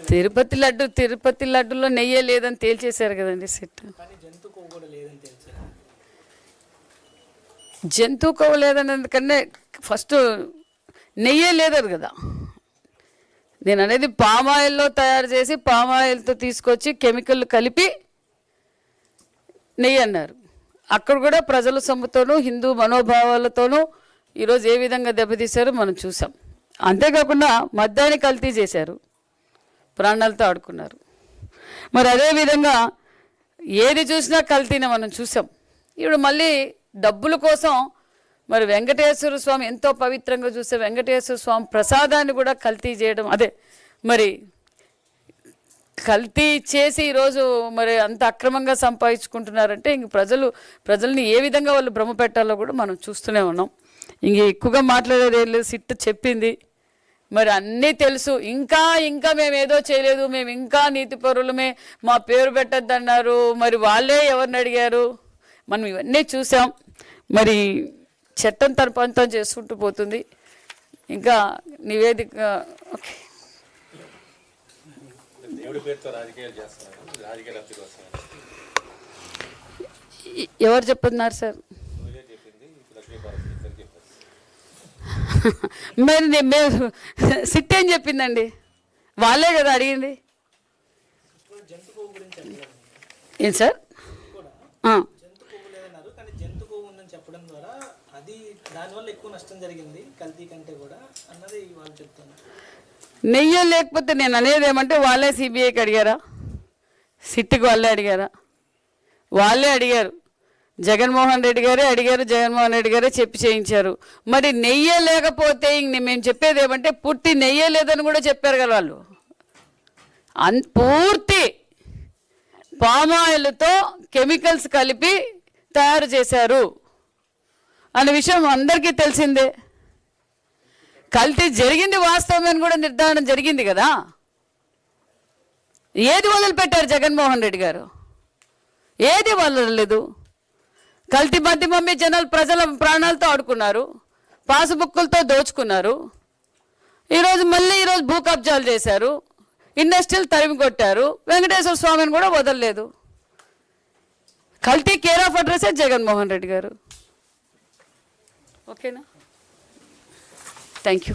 తిరుపతి లడ్డులో నెయ్యే లేదని తేల్చేశారు కదండి సిట్. జంతువు కొవ్వు లేదని ఎందుకంటే ఫస్ట్ నెయ్యే లేదు కదా. నేను అనేది పామాయిల్లో తయారు చేసి పామాయిల్తో తీసుకొచ్చి కెమికల్ కలిపి నెయ్యి అన్నారు. అక్కడ కూడా ప్రజల సొమ్ముతోనూ హిందూ మనోభావాలతోనూ ఈరోజు ఏ విధంగా దెబ్బతీశారో మనం చూసాం. అంతేకాకుండా మద్యాన్ని కల్తీ చేశారు, ప్రాణాలతో ఆడుకున్నారు. మరి అదేవిధంగా ఏది చూసినా కల్తీనే మనం చూసాం. ఇప్పుడు మళ్ళీ డబ్బుల కోసం మరి వెంకటేశ్వర స్వామి ఎంతో పవిత్రంగా చూసే వెంకటేశ్వర స్వామి ప్రసాదాన్ని కూడా కల్తీ చేయడం, అదే మరి కల్తీ చేసి ఈరోజు మరి అంత అక్రమంగా సంపాదించుకుంటున్నారంటే ఇంక ప్రజల్ని ఏ విధంగా వాళ్ళు భ్రమ పెట్టాలో కూడా మనం చూస్తూనే ఉన్నాం. ఇంక ఎక్కువగా మాట్లాడేది సిట్ చెప్పింది, మరి అన్నీ తెలుసు. ఇంకా మేము ఏదో చేయలేదు, మేము ఇంకా నీతిపరులమే, మా పేరు పెట్టద్దన్నారు. మరి వాళ్ళే ఎవరిని అడిగారు? మనం ఇవన్నీ చూసాం. మరి చట్టం తన పనితో చేసుకుంటూ పోతుంది. ఇంకా నివేదిక ఓకే. ఎవరు చెప్తున్నారు సార్? మరి మేము సిట్ ఏం చెప్పిందండి? వాళ్ళే కదా అడిగింది. ఏం సార్? నెయ్యి లేకపోతే నేను అనేది ఏమంటే వాళ్ళే సిబిఐకి అడిగారా? సిట్కి వాళ్ళే అడిగారా? వాళ్ళే అడిగారు. జగన్మోహన్ రెడ్డి గారే అడిగారు, జగన్మోహన్ రెడ్డి గారే చెప్పి చేయించారు. మరి నెయ్యే లేకపోతే ఇంక మేము చెప్పేది ఏమంటే పుట్టి నెయ్యే లేదని కూడా చెప్పారు కదా వాళ్ళు. పూర్తి పామాయిల్తో కెమికల్స్ కలిపి తయారు చేశారు అనే విషయం అందరికీ తెలిసిందే. కల్తీ జరిగింది వాస్తవమని కూడా నిర్ధారణ జరిగింది కదా. ఏది వదిలిపెట్టారు జగన్మోహన్ రెడ్డి గారు? ఏది వదలలేదు. కల్తీ మద్యం అమ్మి ప్రజల ప్రాణాలతో ఆడుకున్నారు, పాసుబుక్కులతో దోచుకున్నారు. ఈరోజు భూ కబ్జాలు చేశారు, ఇండస్ట్రీలు తరిమి కొట్టారు, వెంకటేశ్వర స్వామిని కూడా వదలలేదు. కల్తీ కేర్ ఆఫ్ అడ్రసే జగన్మోహన్ రెడ్డి గారు. ఓకేనా? Thank you.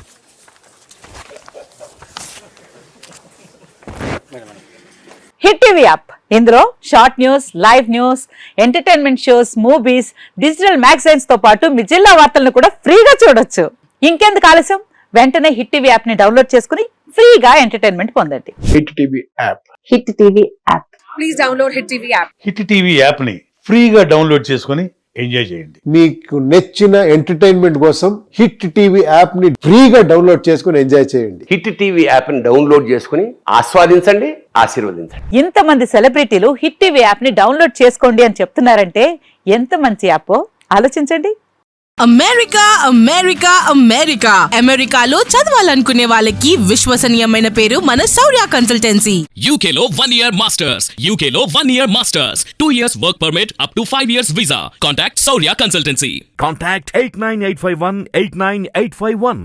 Hit TV app, ఇందులో short news, live news, entertainment shows, movies, digital magazines తో పాటు మీ జిల్లా వార్తలను కూడా ఫ్రీగా చూడొచ్చు. ఇంకెందుకు ఆలస్యం? వెంటనే హిట్ టీవీ యాప్ ని డౌన్లోడ్ చేసుకుని ఫ్రీగా ఎంటర్టైన్మెంట్ పొందండి. Hit TV app. Hit TV app. Please download hit TV app. Hit TV app ని ఫ్రీగా డౌన్లోడ్ చేసుకుని ఎంజాయ్ చేయండి. మీకు నచ్చిన ఎంటర్టైన్మెంట్ కోసం హిట్ టీవీ యాప్ ని ఫ్రీగా డౌన్లోడ్ చేసుకుని ఎంజాయ్ చేయండి. హిట్ టీవీ యాప్ ని డౌన్లోడ్ చేసుకుని ఆస్వాదించండి, ఆశీర్వదించండి. ఇంతమంది సెలబ్రిటీలు హిట్ టీవీ యాప్ ని డౌన్లోడ్ చేసుకోండి అని చెప్తున్నారంటే ఎంత మంచి యాప్ ఆలోచించండి. అమెరికాలో చదవాలనుకునే వాళ్ళకి విశ్వసనీయమైన పేరు మన శౌర్య కన్సల్టెన్సీ. UK లో 1 year masters, 2 years work permit up to 5 years visa. Contact Saurya Consultancy. Contact 89851 89851.